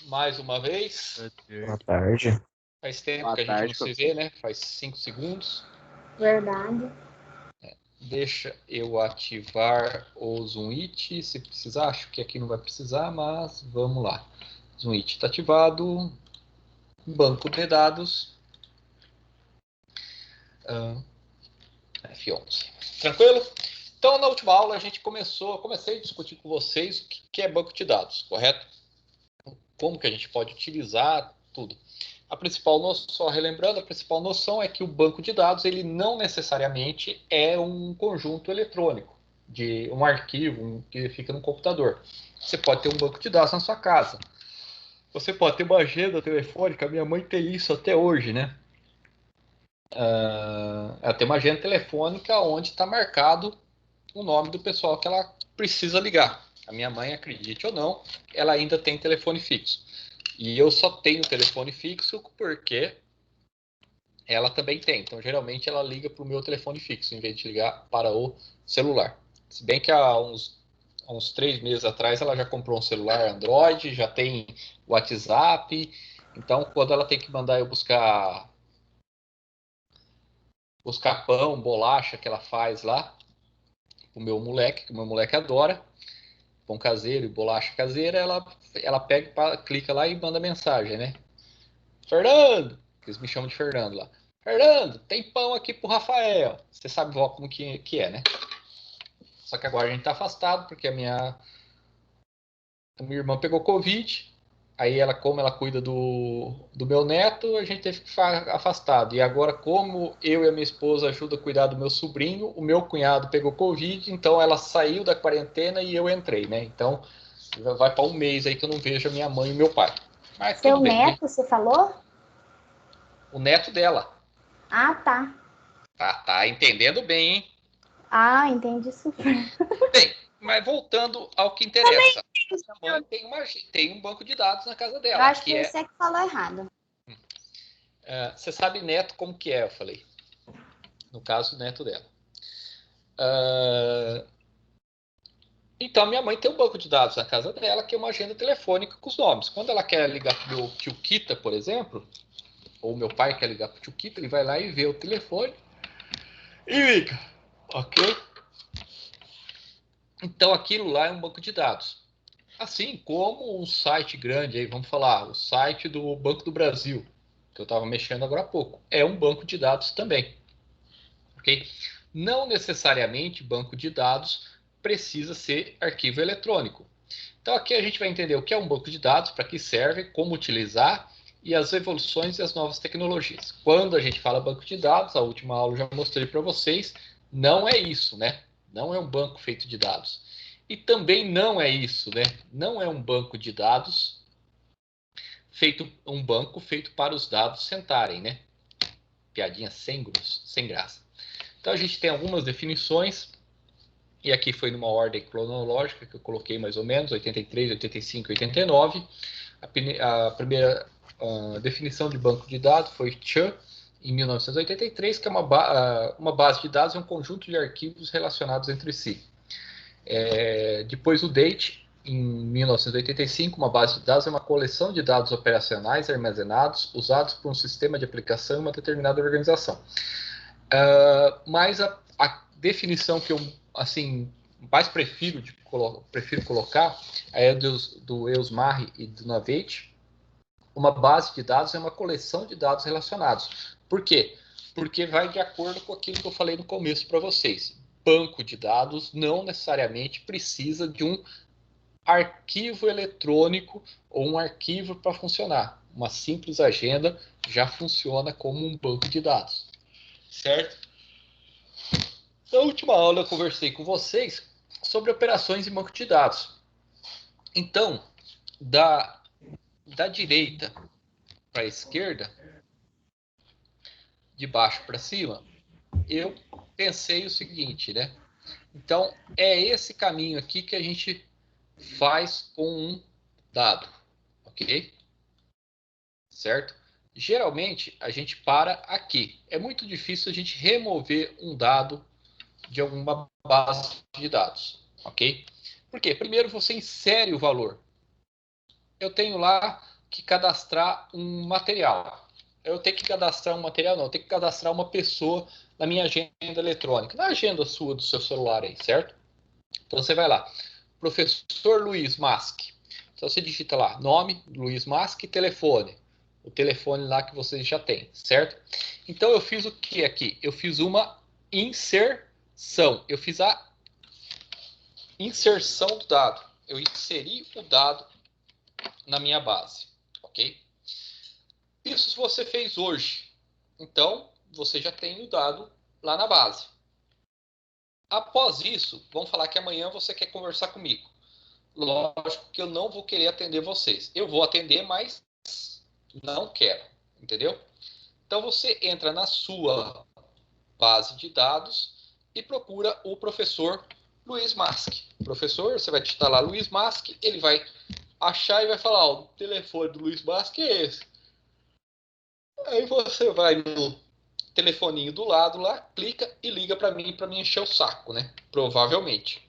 mais uma vez. Boa tarde. Faz tempo Boa que a gente não tarde, se vê, né? Faz 5 segundos. Verdade. Deixa eu ativar o Zoom It, se precisar. Acho que aqui não vai precisar, mas vamos lá. Zoom It está ativado. Banco de dados. F11. Tranquilo? Então, na última aula, a gente comecei a discutir com vocês o que é banco de dados, correto? Como que a gente pode utilizar tudo. A principal noção, só relembrando, a principal noção é que o banco de dados ele não necessariamente é um conjunto eletrônico, de um arquivo que fica no computador. Você pode ter um banco de dados na sua casa. Você pode ter uma agenda telefônica, minha mãe tem isso até hoje, né? Ela tem uma agenda telefônica onde está marcado o nome do pessoal que ela precisa ligar. A minha mãe, acredite ou não, ela ainda tem telefone fixo. E eu só tenho telefone fixo porque ela também tem. Então, geralmente, ela liga para o meu telefone fixo, em vez de ligar para o celular. Se bem que há uns 3 meses atrás, ela já comprou um celular Android, já tem WhatsApp. Então, quando ela tem que mandar eu buscar pão, bolacha que ela faz lá, o meu moleque, que o meu moleque adora, pão caseiro e bolacha caseira, ela pega, clica lá e manda mensagem, né? Fernando, que eles me chamam de Fernando lá. Fernando, tem pão aqui pro Rafael. Você sabe como que é, né? Só que agora a gente tá afastado, porque a minha irmã pegou Covid. Aí como ela cuida do meu neto, a gente teve que ficar afastado. E agora, como eu e a minha esposa ajudam a cuidar do meu sobrinho, o meu cunhado pegou Covid, então ela saiu da quarentena e eu entrei, né? Então, vai para um mês aí que eu não vejo a minha mãe e meu pai. Mas Seu tudo bem, neto, você falou? o neto dela. Ah, tá. Tá entendendo bem, hein? Ah, entendi super. Bem, mas voltando ao que interessa. A mãe tem um banco de dados na casa Eu dela, acho que que é... você que falou errado. Você sabe neto como que é, eu falei. No caso, o neto dela. Então, minha mãe tem um banco de dados na casa dela, que é uma agenda telefônica com os nomes. Quando ela quer ligar para o meu tio Kita, por exemplo, ou meu pai quer ligar para o tio Kita, ele vai lá e vê o telefone e liga, ok? Então, aquilo lá é um banco de dados. Assim como um site grande, aí vamos falar, o site do Banco do Brasil, que eu estava mexendo agora há pouco, é um banco de dados também. Ok? Não necessariamente banco de dados precisa ser arquivo eletrônico. Então aqui a gente vai entender o que é um banco de dados, para que serve, como utilizar e as evoluções e as novas tecnologias. Quando a gente fala banco de dados, a última aula eu já mostrei para vocês, não é isso, né? Não é um banco feito de dados. E também não é isso, né? Não é um banco de dados um banco feito para os dados sentarem, né? Piadinha sem graça. Então a gente tem algumas definições, e aqui foi numa ordem cronológica que eu coloquei mais ou menos, 83, 85 e 89. A primeira definição de banco de dados foi Chan, em 1983, que é uma base de dados, é um conjunto de arquivos relacionados entre si. Depois o Date, em 1985, uma base de dados é uma coleção de dados operacionais armazenados, usados por um sistema de aplicação em uma determinada organização. Mas a definição que eu assim mais prefiro colocar é do Eusmari e do Navate. Uma base de dados é uma coleção de dados relacionados. Por quê? Porque vai de acordo com aquilo que eu falei no começo para vocês. Banco de dados não necessariamente precisa de um arquivo eletrônico ou um arquivo para funcionar. Uma simples agenda já funciona como um banco de dados. Certo? Na última aula eu conversei com vocês sobre operações em banco de dados. Então, da direita para a esquerda, de baixo para cima, eu pensei o seguinte, né? Então, é esse caminho aqui que a gente faz com um dado, ok? Certo? Geralmente, a gente para aqui. É muito difícil a gente remover um dado de alguma base de dados, ok? Por quê? Primeiro você insere o valor. eu tenho lá que cadastrar um material. Eu tenho que cadastrar um material, não, eu tenho que cadastrar uma pessoa na minha agenda eletrônica, na agenda sua do seu celular aí, certo? Então você vai lá, professor Luiz Mask. Então você digita lá, nome, Luiz Mask, e telefone. O telefone lá que você já tem, certo? Então eu fiz o que aqui? Eu fiz uma inserção. Eu fiz a inserção do dado. Eu inseri o dado na minha base, ok? Isso se você fez hoje. Então, você já tem o dado lá na base. Após isso, vamos falar que amanhã você quer conversar comigo. Lógico que eu não vou querer atender vocês. Eu vou atender, mas não quero, entendeu? Então, você entra na sua base de dados e procura o professor Luiz Mask. Professor, você vai digitar lá Luiz Mask, ele vai achar e vai falar, ó, o telefone do Luiz Mask é esse. Aí você vai no telefoninho do lado lá, clica e liga para mim encher o saco, né? Provavelmente.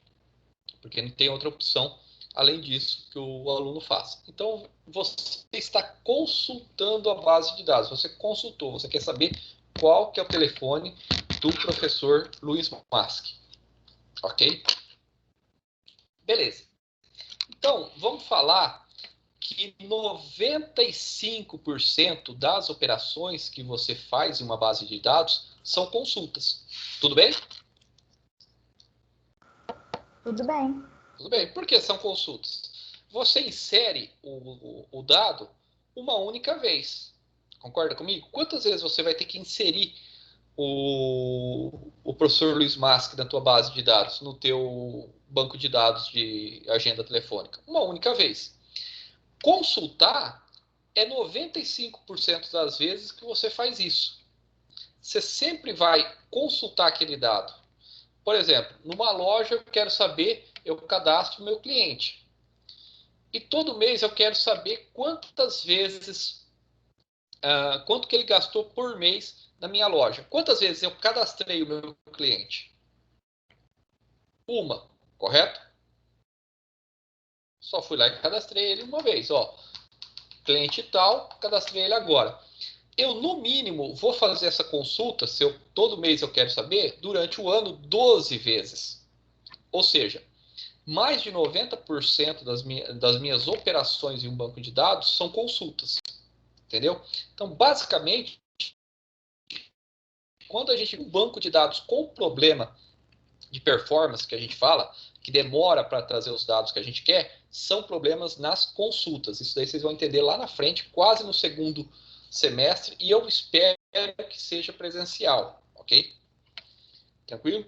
Porque não tem outra opção além disso que o aluno faz. Então, você está consultando a base de dados. Você consultou, você quer saber qual que é o telefone do professor Luiz Mask. Ok? Beleza. Então, vamos falar que 95% das operações que você faz em uma base de dados são consultas. Tudo bem? Tudo bem. Tudo bem. Por que são consultas? Você insere o dado uma única vez. Concorda comigo? Quantas vezes você vai ter que inserir o professor Luiz Mask na tua base de dados, no teu banco de dados de agenda telefônica? Uma única vez. Consultar é 95% das vezes que você faz isso. Você sempre vai consultar aquele dado. Por exemplo, numa loja eu quero saber, eu cadastro o meu cliente. E todo mês eu quero saber quantas vezes, quanto que ele gastou por mês na minha loja. Quantas vezes eu cadastrei o meu cliente? Uma, correto? Só fui lá e cadastrei ele uma vez. Ó, cliente tal, cadastrei ele agora. Eu, no mínimo, vou fazer essa consulta, se eu, todo mês eu quero saber, durante o ano 12 vezes. Ou seja, mais de 90% das minhas operações em um banco de dados são consultas. Entendeu? Então, basicamente, quando a gente tem um banco de dados com problema de performance, que a gente fala, que demora para trazer os dados que a gente quer, são problemas nas consultas. Isso daí vocês vão entender lá na frente, quase no segundo semestre, e eu espero que seja presencial, ok? Tranquilo?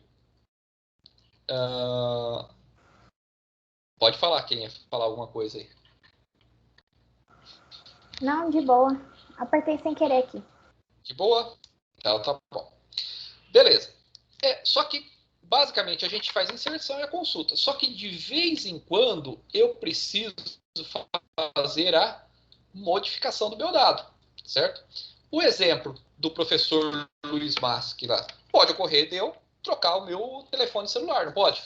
Pode falar, quem ia falar alguma coisa aí. Não, de boa. Apertei sem querer aqui. De boa? Ela tá bom. Beleza. Só que, basicamente, a gente faz inserção e a consulta. Só que, de vez em quando, eu preciso fazer a modificação do meu dado, certo? O exemplo do professor Luiz Mask lá, pode ocorrer de eu trocar o meu telefone celular, não pode?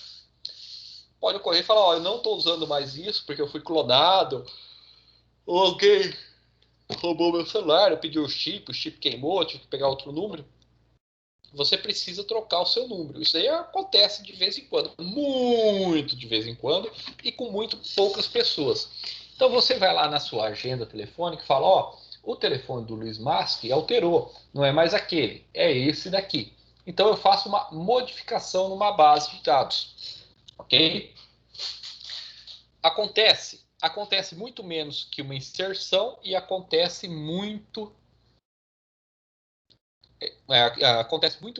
Pode ocorrer e falar, ó, eu não estou usando mais isso porque eu fui clonado, ou alguém roubou meu celular, eu pedi o chip queimou, tive que pegar outro número. Você precisa trocar o seu número. Isso aí acontece de vez em quando, muito de vez em quando, e com muito poucas pessoas. Então você vai lá na sua agenda telefônica e fala, ó, o telefone do Luiz Mask alterou, não é mais aquele, é esse daqui. Então eu faço uma modificação numa base de dados, ok? Acontece muito menos que uma inserção e acontece muito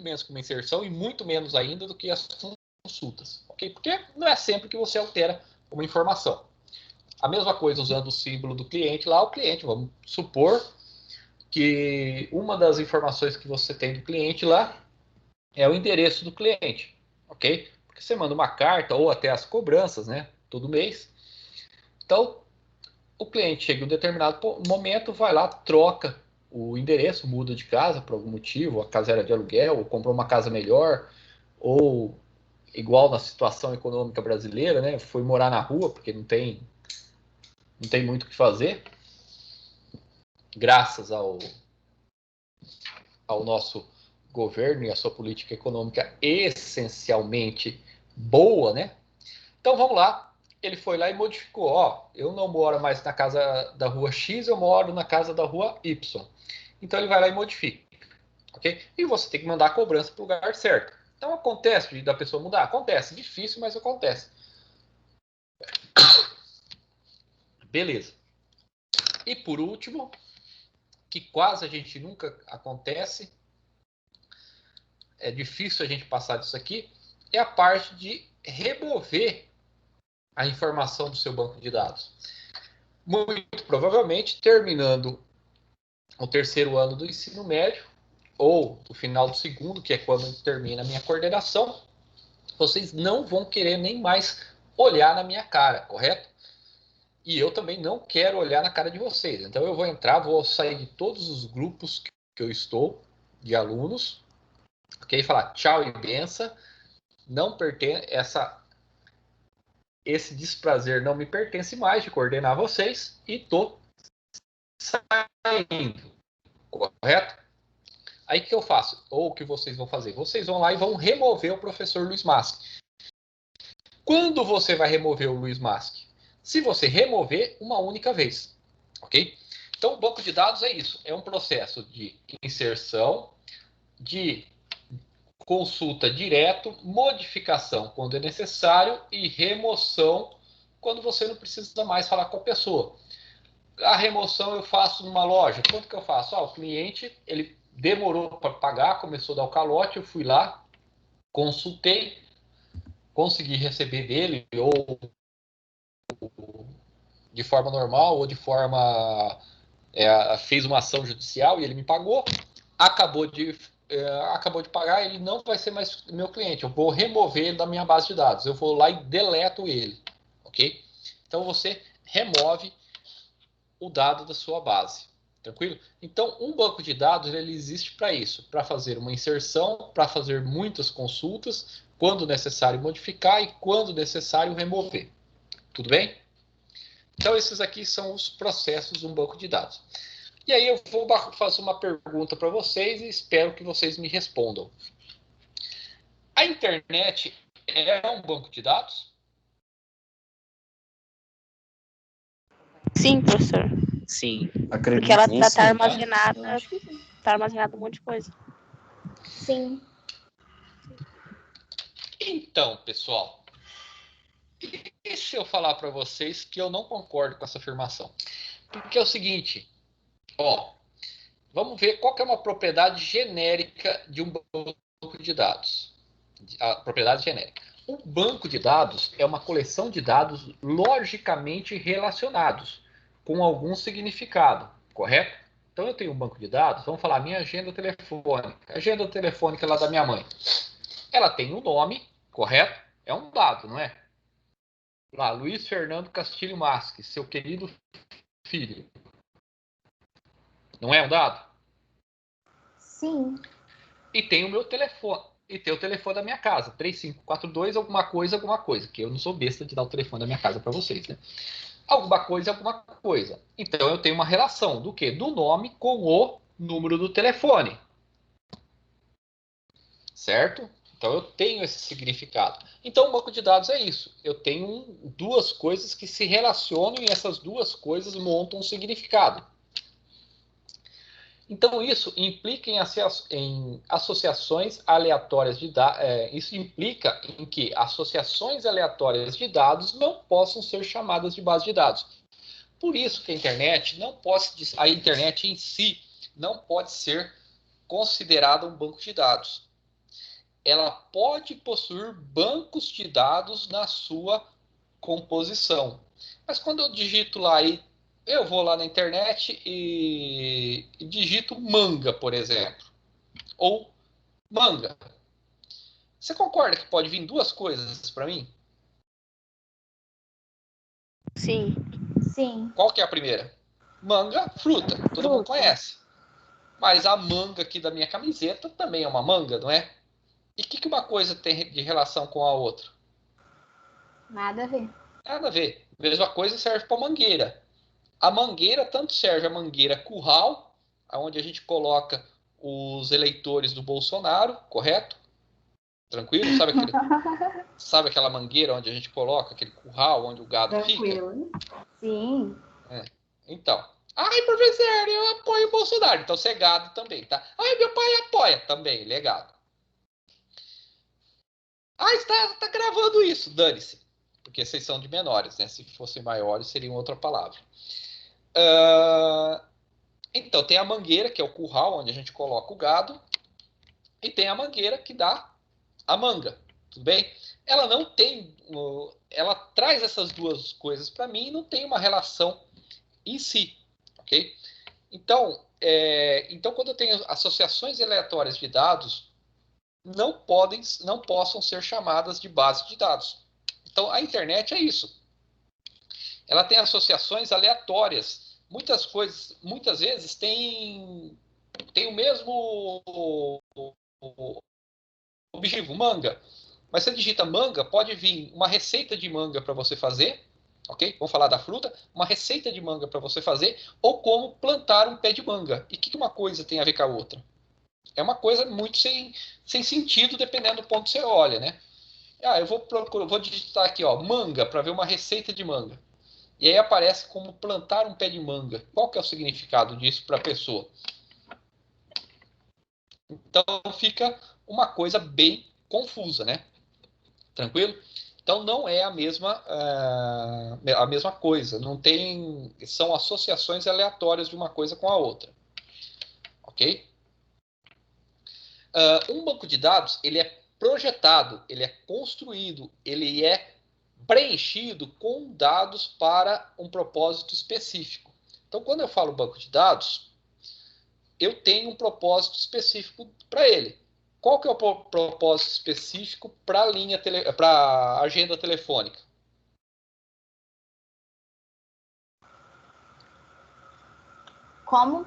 menos que uma inserção e muito menos ainda do que as consultas, ok? Porque não é sempre que você altera uma informação. A mesma coisa usando o símbolo do cliente lá, o cliente, vamos supor que uma das informações que você tem do cliente lá é o endereço do cliente, ok? Porque você manda uma carta ou até as cobranças, né? Todo mês. Então, o cliente chega em um determinado momento, vai lá, troca o endereço, muda de casa por algum motivo, a casa era de aluguel, ou comprou uma casa melhor, ou igual na situação econômica brasileira, né? Foi morar na rua porque não tem não tem muito o que fazer. Graças ao nosso governo e a sua política econômica essencialmente boa, né? Então vamos lá. Ele foi lá e modificou. Ó, eu não moro mais na casa da rua X, eu moro na casa da rua Y. Então ele vai lá e modifica, ok? E você tem que mandar a cobrança para o lugar certo. Então acontece da pessoa mudar? Acontece. Difícil, mas acontece. Beleza. E por último, que quase a gente nunca acontece, é difícil a gente passar disso aqui, é a parte de remover a informação do seu banco de dados. Muito provavelmente, terminando o terceiro ano do ensino médio, ou o final do segundo, que é quando termina a minha coordenação, vocês não vão querer nem mais olhar na minha cara, correto? E eu também não quero olhar na cara de vocês. Então eu vou entrar, vou sair de todos os grupos que eu estou, de alunos, ok? Falar tchau e benção, não pertence, esse desprazer não me pertence mais de coordenar vocês e tô saindo, correto? Aí o que eu faço? Ou o que vocês vão fazer? Vocês vão lá e vão remover o professor Luiz Masque. Quando você vai remover o Luiz Masque? Se você remover uma única vez, ok? Então o banco de dados é isso, é um processo de inserção, de consulta direto, modificação quando é necessário e remoção quando você não precisa mais falar com a pessoa. A remoção eu faço numa loja. Quanto que eu faço? O cliente ele demorou para pagar, começou a dar o calote, eu fui lá, consultei, consegui receber dele ou de forma normal ou de forma fez uma ação judicial e ele me pagou, acabou de pagar, ele não vai ser mais meu cliente, eu vou remover ele da minha base de dados, eu vou lá e deleto ele, ok? Então você remove o dado da sua base, tranquilo? Então um banco de dados ele existe para isso, para fazer uma inserção, para fazer muitas consultas, quando necessário modificar e quando necessário remover, tudo bem? Então esses aqui são os processos de um banco de dados. E aí eu vou fazer uma pergunta para vocês e espero que vocês me respondam. A internet é um banco de dados? Sim, professor. Sim. Porque ela Acredito está sim. armazenada, Eu acho que sim. tá armazenado um monte de coisa. Sim. Então, pessoal, e se eu falar para vocês que eu não concordo com essa afirmação? Porque é o seguinte, vamos ver qual que é uma propriedade genérica de um banco de dados. A propriedade genérica. Um banco de dados é uma coleção de dados logicamente relacionados, com algum significado, correto? Então eu tenho um banco de dados, vamos falar minha agenda telefônica. A agenda telefônica lá da minha mãe. Ela tem um nome, correto? É um dado, não é? Lá, Luiz Fernando Castilho Masque, seu querido filho. Não é um dado? Sim. E tem o meu telefone. E tem o telefone da minha casa, 3542 alguma coisa, que eu não sou besta de dar o telefone da minha casa para vocês, né? Alguma coisa. Então eu tenho uma relação do quê? Do nome com o número do telefone. Certo? Então eu tenho esse significado. Então o banco de dados é isso. Eu tenho duas coisas que se relacionam e essas duas coisas montam um significado. Então isso implica em associações aleatórias de dados. Isso implica em que associações aleatórias de dados não possam ser chamadas de base de dados. Por isso que a internet em si não pode ser considerada um banco de dados. Ela pode possuir bancos de dados na sua composição. Mas quando eu digito lá eu vou lá na internet e digito manga, por exemplo, ou manga. Você concorda que pode vir duas coisas para mim? Sim. Sim. Qual que é a primeira? Manga, fruta. Todo mundo conhece. Mas a manga aqui da minha camiseta também é uma manga, não é? E o que uma coisa tem de relação com a outra? Nada a ver. Nada a ver. Mesma coisa serve para mangueira. A mangueira, tanto serve a mangueira curral, onde a gente coloca os eleitores do Bolsonaro, correto? Tranquilo? Sabe aquela mangueira onde a gente coloca, aquele curral onde o gado Tranquilo. fica? Sim. Então. Ai, professor, eu apoio o Bolsonaro. Então você é gado também, tá? Ai, meu pai apoia também, ele é gado. Ah, está gravando isso, dane-se. Porque vocês são de menores, né? Se fossem maiores, seria outra palavra. Então, tem a mangueira, que é o curral, onde a gente coloca o gado. E tem a mangueira, que dá a manga. Tudo bem? Ela não tem... Ela traz essas duas coisas para mim e não tem uma relação em si. Ok? Então, quando eu tenho associações aleatórias de dados, não possam ser chamadas de base de dados. Então, a internet é isso. Ela tem associações aleatórias. Muitas vezes tem o mesmo objetivo, manga. Mas você digita manga, pode vir uma receita de manga para você fazer, ok? Vamos falar da fruta. Uma receita de manga para você fazer, ou como plantar um pé de manga. E o que uma coisa tem a ver com a outra? É uma coisa muito sem sentido, dependendo do ponto que você olha, né? Eu vou digitar aqui, ó, manga, para ver uma receita de manga. E aí aparece como plantar um pé de manga. Qual que é o significado disso para a pessoa? Então fica uma coisa bem confusa, né? Tranquilo? Então não é a mesma coisa. Não tem, são associações aleatórias de uma coisa com a outra. Ok? Um banco de dados, ele é projetado, ele é construído, ele é preenchido com dados para um propósito específico. Então, quando eu falo banco de dados, eu tenho um propósito específico para ele. Qual que é o propósito específico para a agenda telefônica? Como,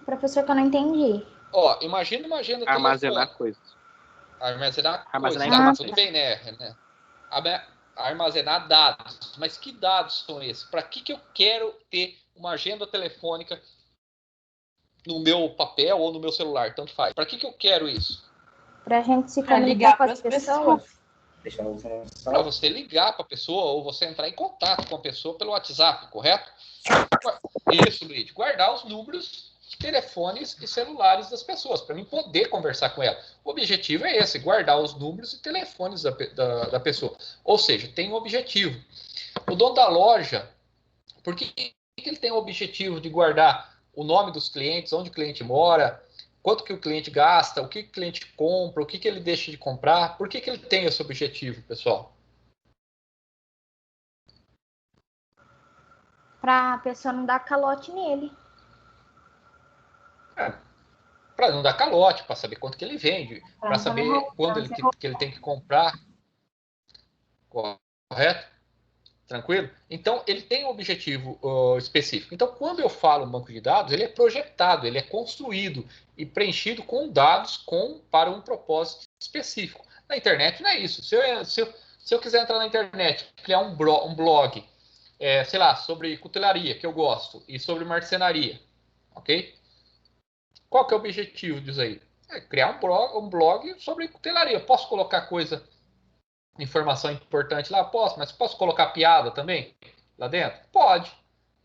professor, que eu não entendi? Ó, imagina uma agenda Armazenar telefônica. coisas. Armazenar coisas. Armazenar Tá, informações. tudo bem, né? Armazenar dados. Mas que dados são esses? Para que eu quero ter uma agenda telefônica no meu papel ou no meu celular? Tanto faz. Para que eu quero isso? Para a gente se Pra comunicar ligar com as pras pessoas? Para você ligar para a pessoa ou você entrar em contato com a pessoa pelo WhatsApp, correto? Isso, Luiz. Guardar os números de telefones e celulares das pessoas, para mim poder conversar com ela. O objetivo é esse, guardar os números e telefones da pessoa. Ou seja, tem um objetivo. O dono da loja, por que ele tem o objetivo de guardar o nome dos clientes, onde o cliente mora, quanto que o cliente gasta, o que o cliente compra, o que ele deixa de comprar? Por que ele tem esse objetivo, pessoal? Para a pessoa não dar calote nele. Para não dar calote, para saber quanto que ele vende, para saber quando que ele tem que comprar. Correto? Tranquilo? Então, ele tem um objetivo específico. Então, quando eu falo banco de dados, ele é projetado, ele é construído e preenchido com dados para um propósito específico. Na internet não é isso. Se eu quiser entrar na internet, criar um blog, sei lá, sobre cutelaria, que eu gosto, e sobre marcenaria, ok? Qual que é o objetivo disso aí? É criar um blog sobre cutelaria. Eu posso colocar informação importante lá? Posso, mas posso colocar piada também lá dentro? Pode.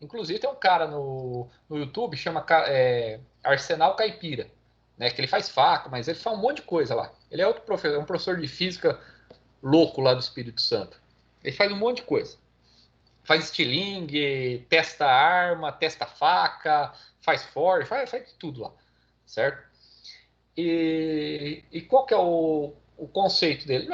Inclusive tem um cara no YouTube, chama Arsenal Caipira, né, que ele faz faca, mas ele faz um monte de coisa lá. Ele é outro professor, um professor de física louco lá do Espírito Santo. Ele faz um monte de coisa. Faz estilingue, testa arma, testa faca, faz forge, faz tudo lá, certo? E qual que é o conceito dele?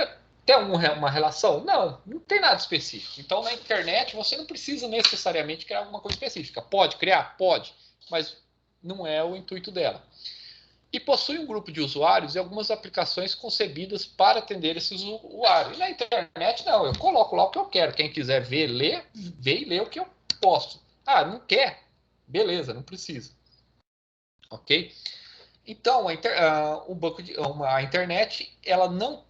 Tem uma relação? Não tem nada específico. Então, na internet, você não precisa necessariamente criar alguma coisa específica. Pode criar? Pode, mas não é o intuito dela. E possui um grupo de usuários e algumas aplicações concebidas para atender esses usuários. E na internet, não. Eu coloco lá o que eu quero. Quem quiser ver, vê e lê o que eu posto. Ah, não quer? Beleza, não precisa. Ok? Então, a internet, ela não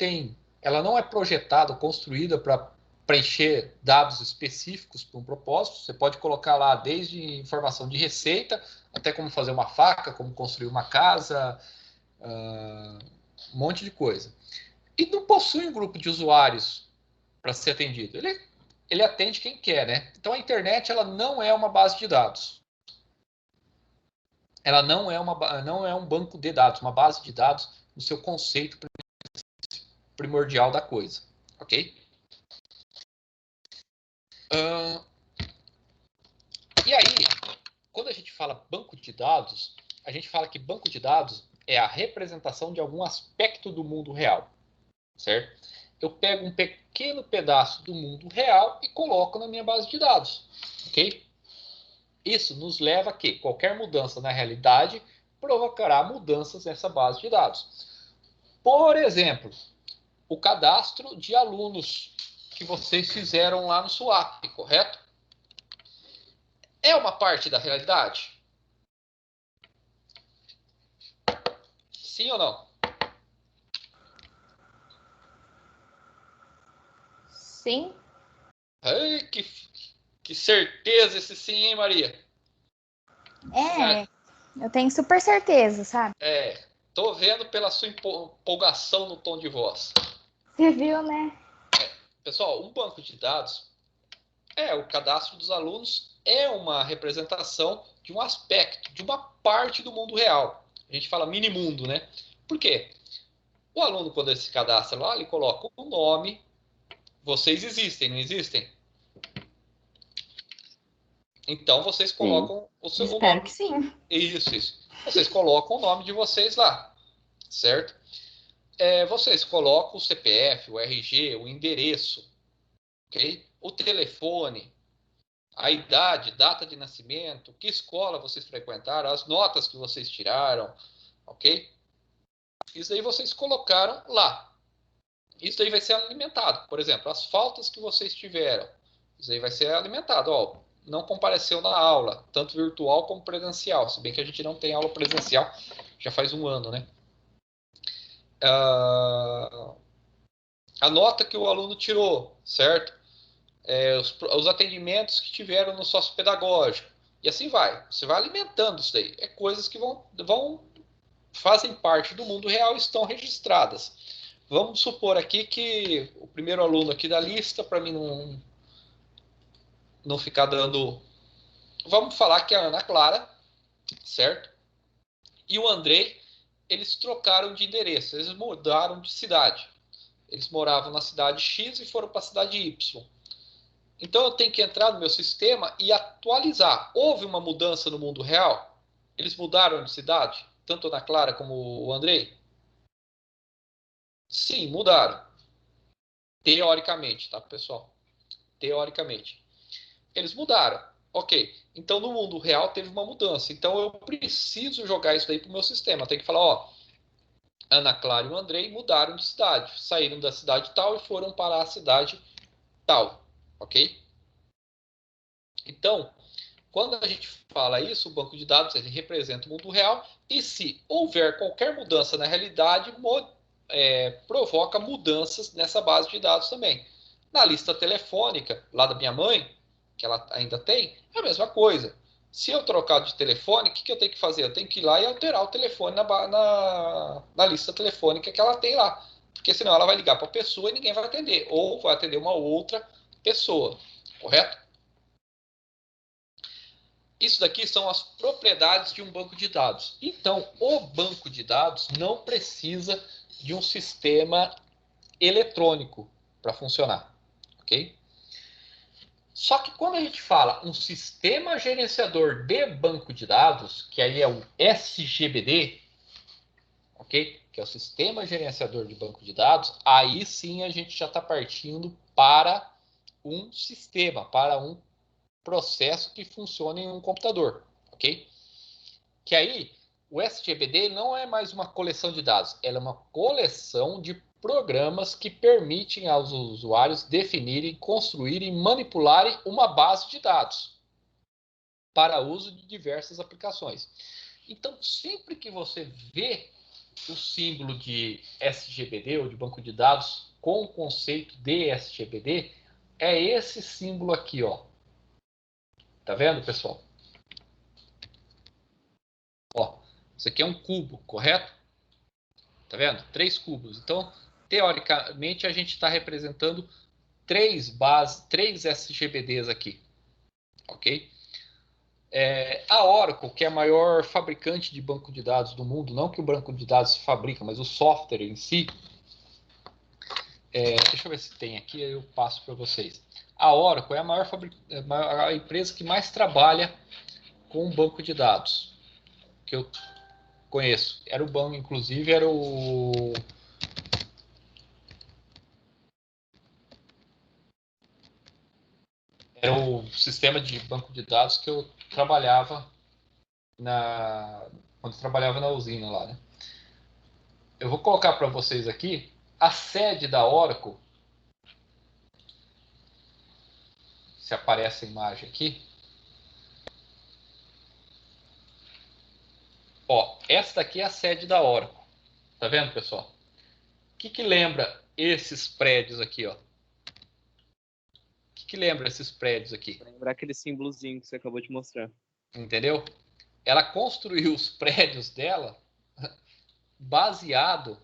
é projetada, construída para preencher dados específicos para um propósito. Você pode colocar lá desde informação de receita, até como fazer uma faca, como construir uma casa, um monte de coisa. E não possui um grupo de usuários para ser atendido. Ele atende quem quer, né? Então a internet ela não é uma base de dados. Ela não é um banco de dados, uma base de dados no seu conceito primordial da coisa, ok? E aí, quando a gente fala banco de dados, a gente fala que banco de dados é a representação de algum aspecto do mundo real, certo? Eu pego um pequeno pedaço do mundo real e coloco na minha base de dados, ok? Isso nos leva a que qualquer mudança na realidade provocará mudanças nessa base de dados. Por exemplo, o cadastro de alunos que vocês fizeram lá no SWAP, correto? É uma parte da realidade? Sim ou não? Sim. Ai, que certeza esse sim, hein, Maria? Eu tenho super certeza, sabe? Tô vendo pela sua empolgação no tom de voz. Você viu, né? Pessoal, um banco de dados o cadastro dos alunos é uma representação de um aspecto, de uma parte do mundo real. A gente fala mini mundo, né? Por quê? O aluno, quando ele se cadastra lá, ele coloca o nome. Vocês existem, não existem? Então, vocês colocam o seu Espero nome. que sim. Isso. Vocês colocam o nome de vocês lá, certo? Vocês colocam o CPF, o RG, o endereço, ok? O telefone, a idade, data de nascimento, que escola vocês frequentaram, as notas que vocês tiraram, ok? Isso aí vocês colocaram lá. Isso aí vai ser alimentado. Por exemplo, as faltas que vocês tiveram. Isso aí vai ser alimentado. Ó, não compareceu na aula, tanto virtual como presencial. Se bem que a gente não tem aula presencial, já faz um ano, né? A nota que o aluno tirou, certo? Os atendimentos que tiveram no sociopedagógico. E assim vai. Você vai alimentando isso daí. É coisas que fazem parte do mundo real e estão registradas. Vamos supor aqui que o primeiro aluno aqui da lista, para mim não ficar dando... Vamos falar que é a Ana Clara, certo? E o Andrei, eles trocaram de endereço, eles mudaram de cidade. Eles moravam na cidade X e foram para a cidade Y. Então eu tenho que entrar no meu sistema e atualizar. Houve uma mudança no mundo real? Eles mudaram de cidade? Tanto a Ana Clara como o Andrei? Sim, mudaram. Teoricamente, tá, pessoal? Teoricamente. Eles mudaram. Ok. Então, no mundo real, teve uma mudança. Então, eu preciso jogar isso daí para o meu sistema. Tem que falar, ó, Ana Clara e o Andrei mudaram de cidade. Saíram da cidade tal e foram para a cidade tal. Ok? Então, quando a gente fala isso, o banco de dados ele representa o mundo real. E se houver qualquer mudança na realidade, provoca mudanças nessa base de dados também. Na lista telefônica, lá da minha mãe, que ela ainda tem, é a mesma coisa. Se eu trocar de telefone, o que eu tenho que fazer? Eu tenho que ir lá e alterar o telefone na lista telefônica que ela tem lá. Porque senão ela vai ligar para a pessoa e ninguém vai atender. Ou vai atender uma outra pessoa. Correto? Isso daqui são as propriedades de um banco de dados. Então, o banco de dados não precisa de um sistema eletrônico para funcionar, ok? Só que quando a gente fala um sistema gerenciador de banco de dados, que aí é o SGBD, ok? Que é o sistema gerenciador de banco de dados, aí sim a gente já está partindo para um sistema, para um processo que funciona em um computador, ok? Que aí o SGBD não é mais uma coleção de dados, ela é uma coleção de programas que permitem aos usuários definirem, construírem, manipularem uma base de dados para uso de diversas aplicações. Então, sempre que você vê o símbolo de SGBD ou de banco de dados com o conceito de SGBD, é esse símbolo aqui, ó. Tá vendo, pessoal? Ó, isso aqui é um cubo, correto? Tá vendo? 3 cubos. Então, teoricamente, a gente está representando 3 SGBDs aqui, ok? A Oracle, que é a maior fabricante de banco de dados do mundo, não que o banco de dados se fabrica, mas o software em si, deixa eu ver se tem aqui, aí eu passo para vocês. A Oracle é a empresa que mais trabalha com banco de dados que eu conheço. Era o banco, inclusive, era o sistema de banco de dados que eu trabalhava quando eu trabalhava na usina lá, né? Eu vou colocar para vocês aqui a sede da Oracle. Se aparece a imagem aqui. Ó, essa daqui é a sede da Oracle. Tá vendo, pessoal? O que lembra esses prédios aqui, ó? O que lembra esses prédios aqui? Lembrar aquele símbolozinho que você acabou de mostrar. Entendeu? Ela construiu os prédios dela baseado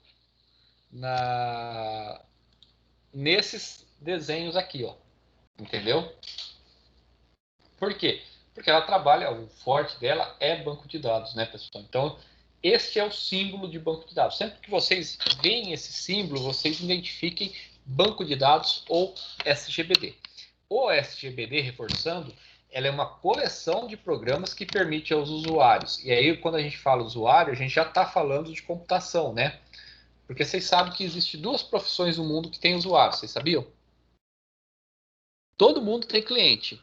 nesses desenhos aqui, ó. Entendeu? Por quê? Porque ela trabalha, o forte dela é banco de dados, né, pessoal? Então, este é o símbolo de banco de dados. Sempre que vocês veem esse símbolo, vocês identifiquem banco de dados ou SGBD. O SGBD, reforçando, ela é uma coleção de programas que permite aos usuários. E aí, quando a gente fala usuário, a gente já está falando de computação, né? Porque vocês sabem que existem 2 profissões no mundo que têm usuários. Vocês sabiam? Todo mundo tem cliente.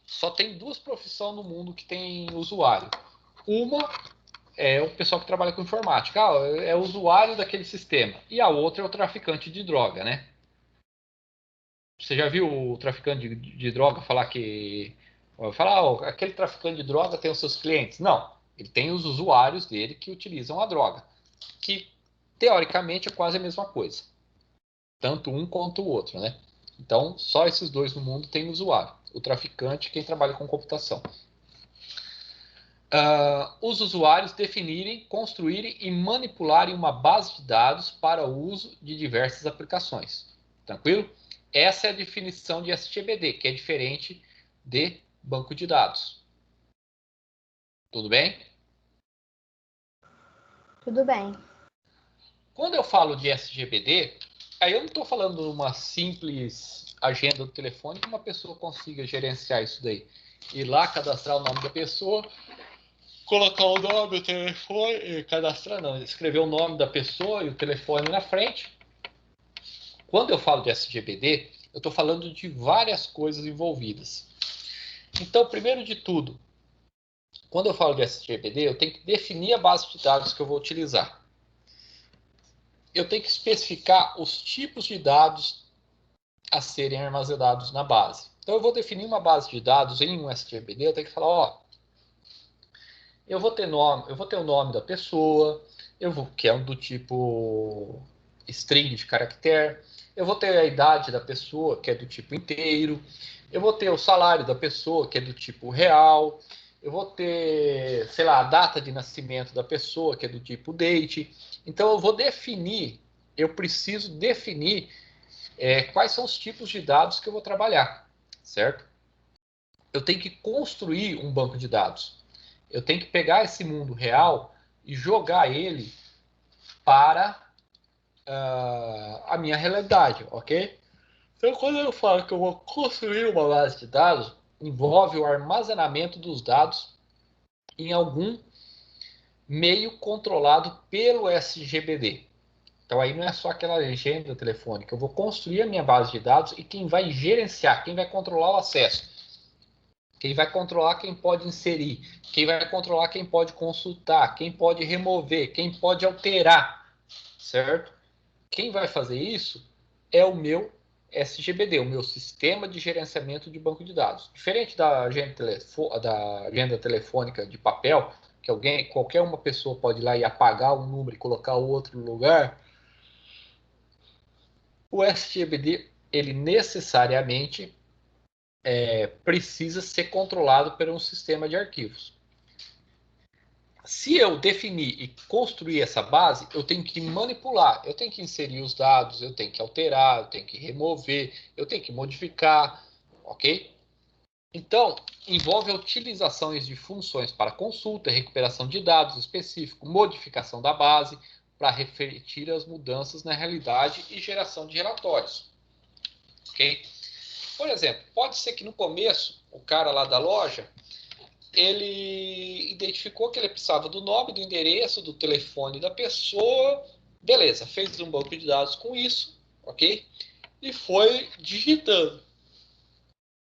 Só tem 2 profissões no mundo que tem usuário. Uma é o pessoal que trabalha com informática. É o usuário daquele sistema. E a outra é o traficante de droga, né? Você já viu o traficante de droga falar que... Falar, aquele traficante de droga tem os seus clientes. Não. Ele tem os usuários dele que utilizam a droga. Que, teoricamente, é quase a mesma coisa. Tanto um quanto o outro, né? Então, só esses 2 no mundo têm usuário. O traficante e quem trabalha com computação. Os usuários definirem, construírem e manipularem uma base de dados para o uso de diversas aplicações. Tranquilo? Essa é a definição de SGBD, que é diferente de banco de dados. Tudo bem? Tudo bem. Quando eu falo de SGBD, aí eu não estou falando de uma simples agenda do telefone que uma pessoa consiga gerenciar isso daí. Ir lá, cadastrar o nome da pessoa, colocar o nome, o telefone, cadastrar não, escrever o nome da pessoa e o telefone na frente. Quando eu falo de SGBD, eu estou falando de várias coisas envolvidas. Então, primeiro de tudo, quando eu falo de SGBD, eu tenho que definir a base de dados que eu vou utilizar. Eu tenho que especificar os tipos de dados a serem armazenados na base. Então, eu vou definir uma base de dados em um SGBD, eu tenho que falar, ó, eu vou ter o nome da pessoa, que é do tipo string de caractere, eu vou ter a idade da pessoa, que é do tipo inteiro, eu vou ter o salário da pessoa, que é do tipo real, eu vou ter, sei lá, a data de nascimento da pessoa, que é do tipo date. Então, eu preciso definir quais são os tipos de dados que eu vou trabalhar, certo? Eu tenho que construir um banco de dados. Eu tenho que pegar esse mundo real e jogar ele para a minha realidade, ok? Então, quando eu falo que eu vou construir uma base de dados, envolve o armazenamento dos dados em algum meio controlado pelo SGBD. Então, aí não é só aquela agenda telefônica. Eu vou construir a minha base de dados e quem vai gerenciar, quem vai controlar o acesso, quem vai controlar quem pode inserir, quem vai controlar quem pode consultar, quem pode remover, quem pode alterar, certo? Quem vai fazer isso é o meu SGBD, o meu Sistema de Gerenciamento de Banco de Dados. Diferente da agenda telefônica de papel, que qualquer uma pessoa pode ir lá e apagar um número e colocar o outro no lugar, o SGBD ele necessariamente precisa ser controlado por um sistema de arquivos. Se eu definir e construir essa base, eu tenho que manipular, eu tenho que inserir os dados, eu tenho que alterar, eu tenho que remover, eu tenho que modificar, ok? Então, envolve a utilização de funções para consulta, recuperação de dados específicos, modificação da base, para refletir as mudanças na realidade e geração de relatórios, ok? Por exemplo, pode ser que no começo, o cara lá da loja, ele identificou que ele precisava do nome, do endereço, do telefone da pessoa, beleza, fez um banco de dados com isso, ok? E foi digitando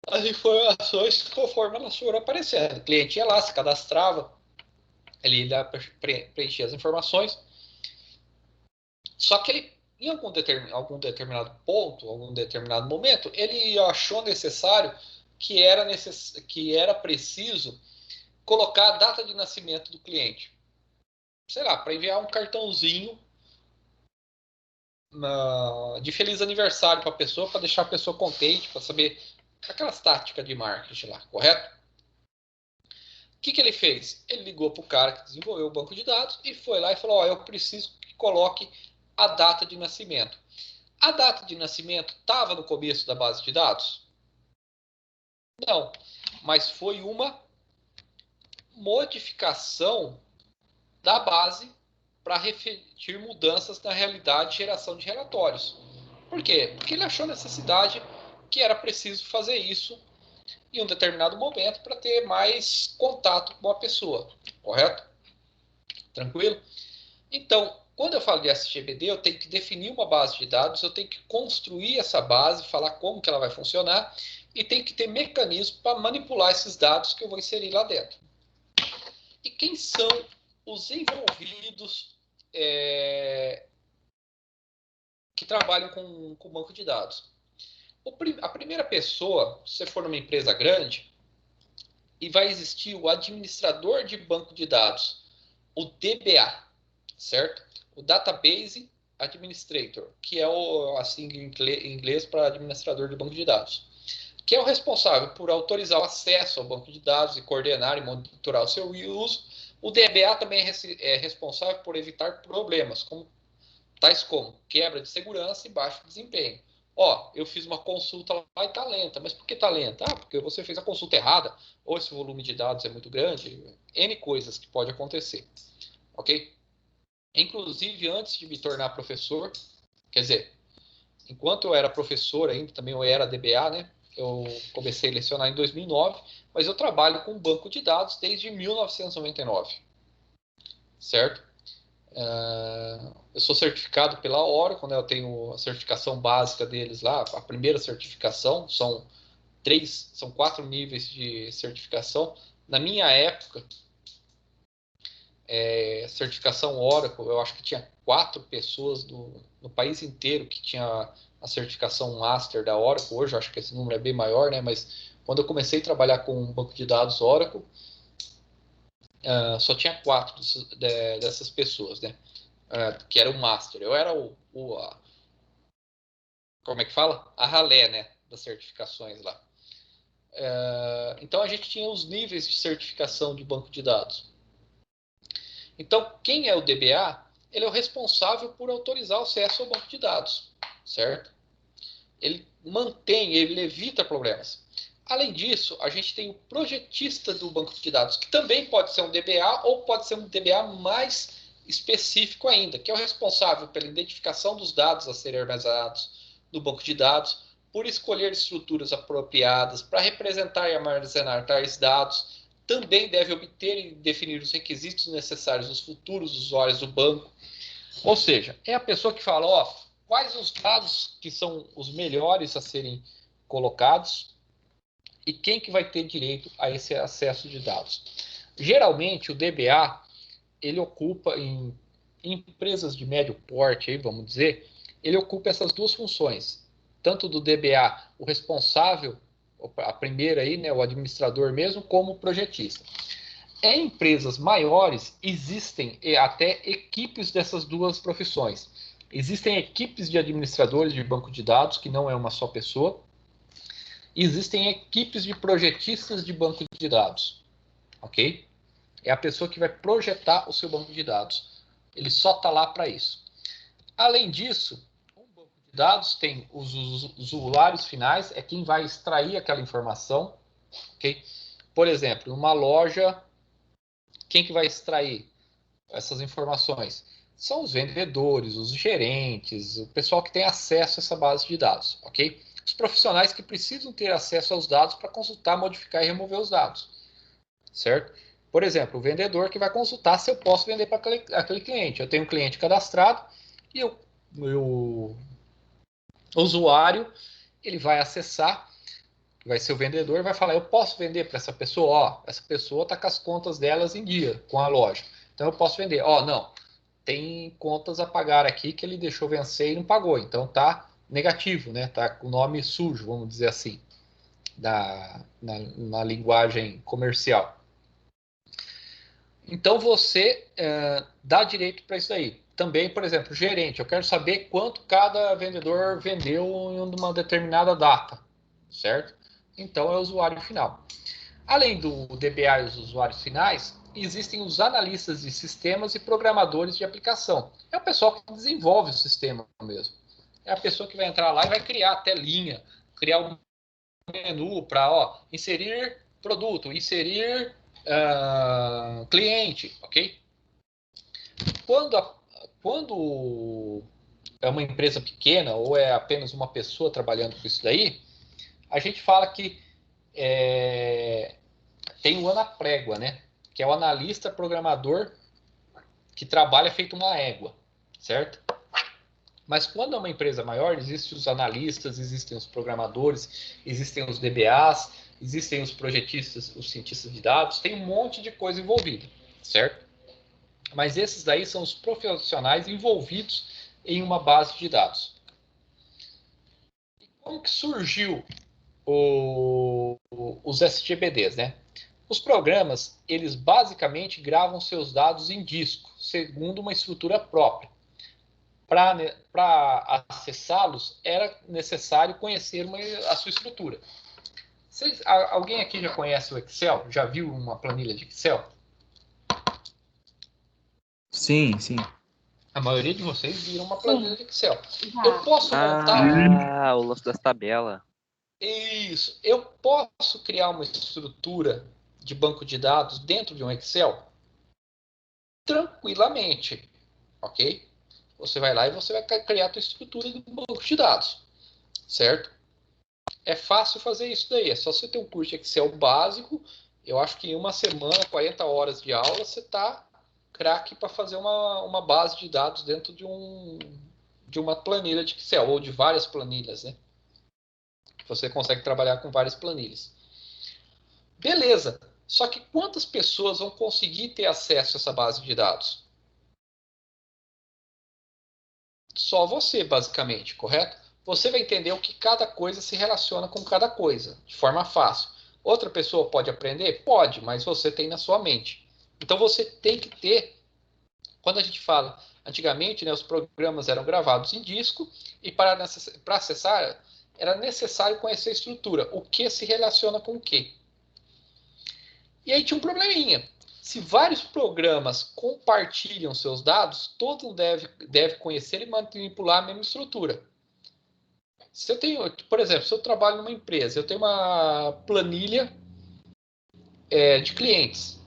as informações conforme elas foram aparecendo. O cliente ia lá, se cadastrava, ele ia preencher as informações, só que ele, em algum determinado ponto, algum determinado momento, ele achou necessário que era preciso colocar a data de nascimento do cliente. Sei lá, para enviar um cartãozinho de feliz aniversário para a pessoa, para deixar a pessoa contente, para saber aquelas táticas de marketing lá, correto? O que ele fez? Ele ligou para o cara que desenvolveu o banco de dados e foi lá e falou, eu preciso que coloque a data de nascimento. A data de nascimento estava no começo da base de dados? Não, mas foi uma modificação da base para refletir mudanças na realidade de geração de relatórios. Por quê? Porque ele achou necessidade que era preciso fazer isso em um determinado momento para ter mais contato com a pessoa, correto? Tranquilo? Então, quando eu falo de SGBD, eu tenho que definir uma base de dados, eu tenho que construir essa base, falar como que ela vai funcionar e tem que ter mecanismos para manipular esses dados que eu vou inserir lá dentro. E quem são os envolvidos que trabalham com banco de dados? A primeira pessoa, se você for numa empresa grande, e vai existir o administrador de banco de dados, o DBA, certo? O Database Administrator, que é a sigla em inglês para administrador de banco de dados, que é o responsável por autorizar o acesso ao banco de dados e coordenar e monitorar o seu uso. O DBA também é responsável por evitar problemas, tais como quebra de segurança e baixo desempenho. Eu fiz uma consulta lá e está lenta. Mas por que está lenta? Porque você fez a consulta errada, ou esse volume de dados é muito grande, N coisas que pode acontecer. Ok? Inclusive, antes de me tornar professor, quer dizer, enquanto eu era professor ainda, também eu era DBA, né? Eu comecei a lecionar em 2009, mas eu trabalho com banco de dados desde 1999, certo? Eu sou certificado pela Oracle, né? Eu tenho a certificação básica deles lá, a primeira certificação, são 4 níveis de certificação. Na minha época, certificação Oracle, eu acho que tinha 4 pessoas no país inteiro que tinha a certificação Master da Oracle. Hoje eu acho que esse número é bem maior, né? Mas quando eu comecei a trabalhar com um banco de dados Oracle, só tinha 4 dessas pessoas, né? Que era o Master. Eu era como é que fala? A ralé, né? Das certificações lá. Então a gente tinha os níveis de certificação de banco de dados. Então, quem é o DBA? Ele é o responsável por autorizar o acesso ao banco de dados, certo? Ele evita problemas. Além disso, a gente tem o projetista do banco de dados, que também pode ser um DBA ou pode ser um DBA mais específico ainda, que é o responsável pela identificação dos dados a serem armazenados no banco de dados, por escolher estruturas apropriadas para representar e armazenar tais dados, também deve obter e definir os requisitos necessários dos futuros usuários do banco. Ou seja, é a pessoa que fala, quais os dados que são os melhores a serem colocados e quem que vai ter direito a esse acesso de dados. Geralmente, o DBA, ele ocupa em empresas de médio porte, aí, vamos dizer, ele ocupa essas duas funções. Tanto do DBA, o responsável, a primeira aí, né, o administrador mesmo, como o projetista. Em empresas maiores, existem até equipes dessas duas profissões. Existem equipes de administradores de banco de dados, que não é uma só pessoa. Existem equipes de projetistas de banco de dados, ok? É a pessoa que vai projetar o seu banco de dados. Ele só está lá para isso. Além disso, um banco de dados tem os usuários finais, é quem vai extrair aquela informação, ok? Por exemplo, numa loja, quem que vai extrair essas informações? São os vendedores, os gerentes, o pessoal que tem acesso a essa base de dados, ok? Os profissionais que precisam ter acesso aos dados para consultar, modificar e remover os dados, certo? Por exemplo, o vendedor que vai consultar se eu posso vender para aquele cliente. Eu tenho um cliente cadastrado e o usuário ele vai acessar, vai ser o vendedor, vai falar, eu posso vender para essa pessoa? Ó, essa pessoa está com as contas delas em dia com a loja, então eu posso vender. Ó, não, tem contas a pagar aqui que ele deixou vencer e não pagou, então tá negativo, né? Tá com o nome sujo, vamos dizer assim, na linguagem comercial. Então você dá direito para isso aí. Também, por exemplo, gerente, eu quero saber quanto cada vendedor vendeu em uma determinada data, certo? Então é o usuário final. Além do DBA e os usuários finais, existem os analistas de sistemas e programadores de aplicação. É o pessoal que desenvolve o sistema mesmo. É a pessoa que vai entrar lá e vai criar a telinha, criar um menu para inserir produto, inserir cliente, ok? Quando é uma empresa pequena ou é apenas uma pessoa trabalhando com isso daí, a gente fala que tem o anaprégua, né? Que é o analista programador que trabalha feito uma égua, certo? Mas quando é uma empresa maior, existem os analistas, existem os programadores, existem os DBAs, existem os projetistas, os cientistas de dados, tem um monte de coisa envolvida, certo? Mas esses daí são os profissionais envolvidos em uma base de dados. E como que surgiu os SGBDs, né? Os programas, eles basicamente gravam seus dados em disco, segundo uma estrutura própria. Para acessá-los, era necessário conhecer a sua estrutura. Alguém aqui já conhece o Excel? Já viu uma planilha de Excel? Sim, sim. A maioria de vocês viram uma planilha de Excel. Já. Eu posso montar... O lance das tabelas. Isso. Eu posso criar uma estrutura de banco de dados dentro de um Excel? Tranquilamente. Ok? Você vai lá e você vai criar a sua estrutura de banco de dados. Certo? É fácil fazer isso daí. É só você ter um curso de Excel básico. Eu acho que em uma semana, 40 horas de aula, você está craque para fazer uma base de dados dentro de uma planilha de Excel, ou de várias planilhas, né? Você consegue trabalhar com várias planilhas. Beleza. Só que quantas pessoas vão conseguir ter acesso a essa base de dados? Só você, basicamente, correto? Você vai entender o que cada coisa se relaciona com cada coisa, de forma fácil. Outra pessoa pode aprender? Pode, mas você tem na sua mente. Então você tem que ter, quando a gente fala, antigamente, né, os programas eram gravados em disco e para acessar era necessário conhecer a estrutura, o que se relaciona com o que. E aí tinha um probleminha. Se vários programas compartilham seus dados, todo mundo deve conhecer e manipular a mesma estrutura. Se eu tenho, por exemplo, se eu trabalho numa empresa, eu tenho uma planilha de clientes,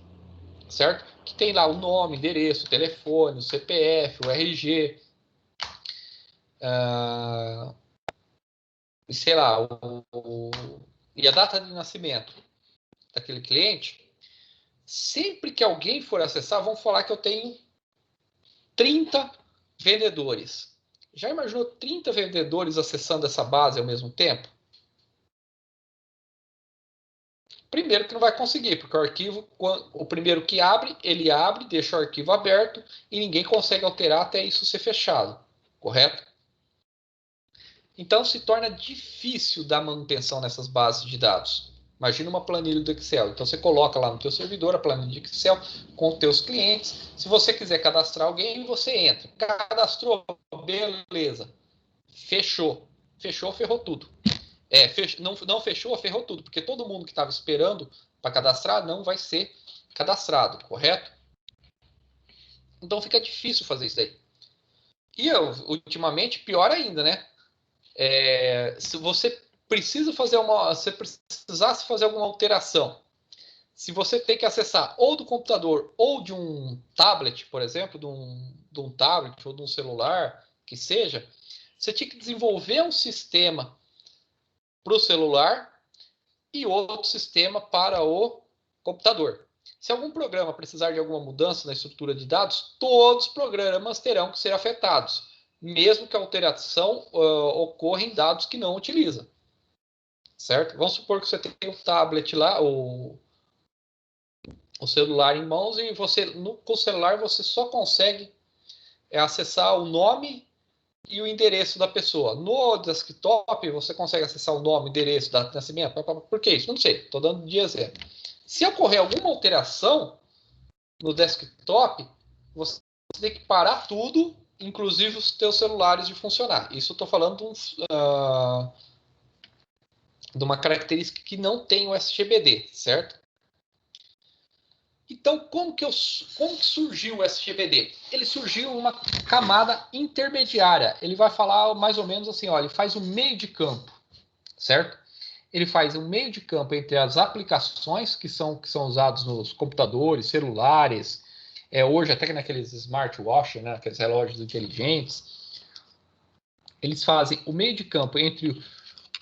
certo? Que tem lá o nome, endereço, o telefone, o CPF, o RG, sei lá, e a data de nascimento daquele cliente. Sempre que alguém for acessar, vão falar que eu tenho 30 vendedores. Já imaginou 30 vendedores acessando essa base ao mesmo tempo? Primeiro que não vai conseguir, porque o arquivo, o primeiro que abre, ele abre, deixa o arquivo aberto e ninguém consegue alterar até isso ser fechado, correto? Então se torna difícil dar manutenção nessas bases de dados. Imagina uma planilha do Excel. Então, você coloca lá no teu servidor a planilha de Excel com os teus clientes. Se você quiser cadastrar alguém, você entra. Cadastrou, beleza. Fechou. Fechou, ferrou tudo. Não fechou, ferrou tudo. Porque todo mundo que estava esperando para cadastrar não vai ser cadastrado, correto? Então, fica difícil fazer isso aí. E, ultimamente, pior ainda, né? Se você precisasse fazer alguma alteração, se você tem que acessar ou do computador ou de um tablet, por exemplo, de um tablet ou de um celular, que seja, você tinha que desenvolver um sistema para o celular e outro sistema para o computador. Se algum programa precisar de alguma mudança na estrutura de dados, todos os programas terão que ser afetados, mesmo que a alteração ocorra em dados que não utiliza. Certo? Vamos supor que você tem um tablet lá, o celular em mãos, e com o celular você só consegue acessar o nome e o endereço da pessoa. No desktop, você consegue acessar o nome, endereço, data de nascimento. Por que isso? Não sei, estou dando de exemplo. Se ocorrer alguma alteração no desktop, você tem que parar tudo, inclusive os teus celulares, de funcionar. Isso eu estou falando de uma característica que não tem o SGBD, certo? Então, como que surgiu o SGBD? Ele surgiu uma camada intermediária. Ele vai falar mais ou menos assim, ó, ele faz um meio de campo, certo? Ele faz um meio de campo entre as aplicações que são usadas nos computadores, celulares, hoje até naqueles smartwatches, né, aqueles relógios inteligentes. Eles fazem o meio de campo entre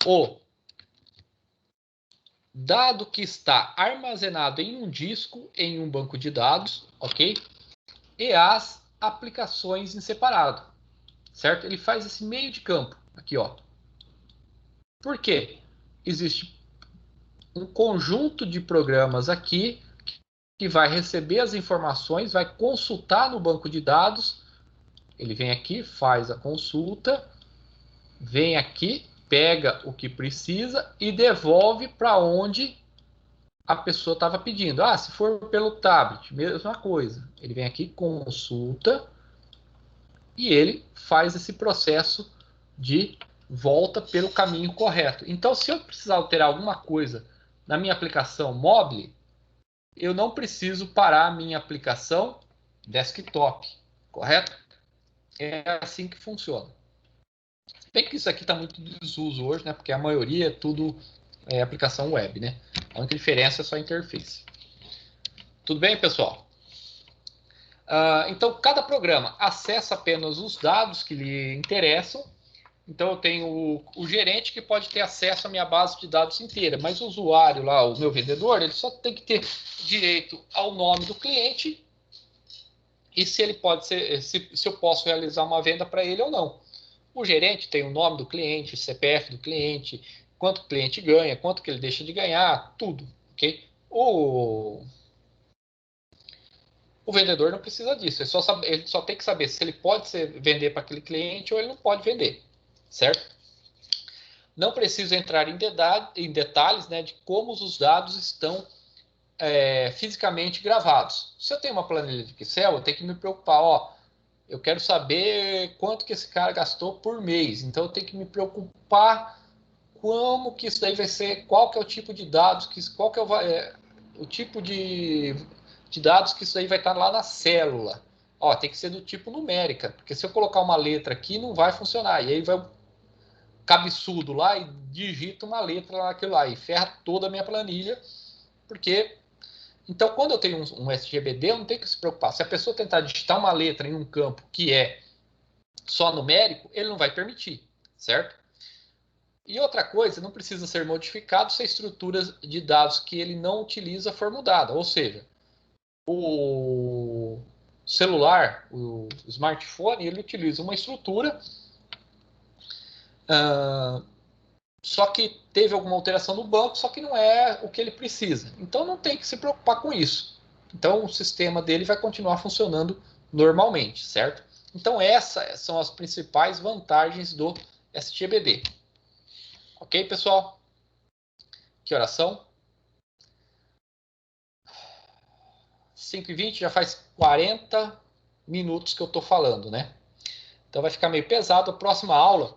o dado que está armazenado em um disco, em um banco de dados, ok? E as aplicações em separado, certo? Ele faz esse meio de campo aqui, ó. Por quê? Existe um conjunto de programas aqui que vai receber as informações, vai consultar no banco de dados. Ele vem aqui, faz a consulta, vem aqui, pega o que precisa e devolve para onde a pessoa estava pedindo. Se for pelo tablet, mesma coisa. Ele vem aqui, consulta, e ele faz esse processo de volta pelo caminho correto. Então, se eu precisar alterar alguma coisa na minha aplicação mobile, eu não preciso parar a minha aplicação desktop, correto? É assim que funciona. Bem que isso aqui está muito em desuso hoje, né? Porque a maioria é tudo aplicação web, né? A única diferença é só a interface. Tudo bem, pessoal? Então, cada programa acessa apenas os dados que lhe interessam. Então, eu tenho o gerente que pode ter acesso à minha base de dados inteira, mas o usuário lá, o meu vendedor, ele só tem que ter direito ao nome do cliente e se ele pode ser, se eu posso realizar uma venda para ele ou não. O gerente tem o nome do cliente, o CPF do cliente, quanto o cliente ganha, quanto que ele deixa de ganhar, tudo, ok? O vendedor não precisa disso, ele só tem que saber se ele pode vender para aquele cliente ou ele não pode vender, certo? Não preciso entrar em detalhes, né, de como os dados estão fisicamente gravados. Se eu tenho uma planilha de Excel, eu tenho que me preocupar, eu quero saber quanto que esse cara gastou por mês, então eu tenho que me preocupar como que isso daí vai ser, qual que é o tipo de dados, qual que é o tipo de dados que isso daí vai estar lá na célula. Tem que ser do tipo numérica, porque se eu colocar uma letra aqui, não vai funcionar. E aí vai o cabeçudo lá e digita uma letra naquilo lá, e ferra toda a minha planilha, porque... Então, quando eu tenho um SGBD, eu não tenho que se preocupar. Se a pessoa tentar digitar uma letra em um campo que é só numérico, ele não vai permitir, certo? E outra coisa, não precisa ser modificado se a estrutura de dados que ele não utiliza for mudada. Ou seja, o celular, o smartphone, ele utiliza uma estrutura, só que teve alguma alteração no banco, só que não é o que ele precisa. Então não tem que se preocupar com isso. Então o sistema dele vai continuar funcionando normalmente, certo? Então essas são as principais vantagens do SGBD. Ok, pessoal? Que horas são? 5h20, já faz 40 minutos que eu estou falando, né? Então vai ficar meio pesado. A próxima aula,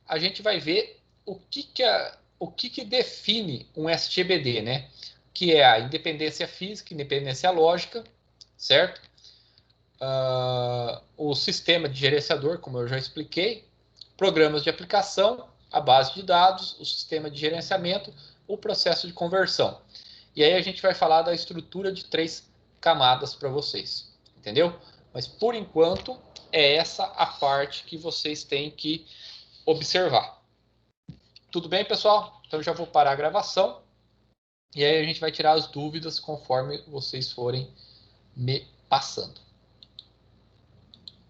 a gente vai ver o que define um SGBD, né? Que é a independência física, independência lógica, certo? O sistema de gerenciador, como eu já expliquei, programas de aplicação, a base de dados, o sistema de gerenciamento, o processo de conversão. E aí a gente vai falar da estrutura de 3 camadas para vocês, entendeu? Mas por enquanto é essa a parte que vocês têm que observar. Tudo bem, pessoal? Então já vou parar a gravação e aí a gente vai tirar as dúvidas conforme vocês forem me passando.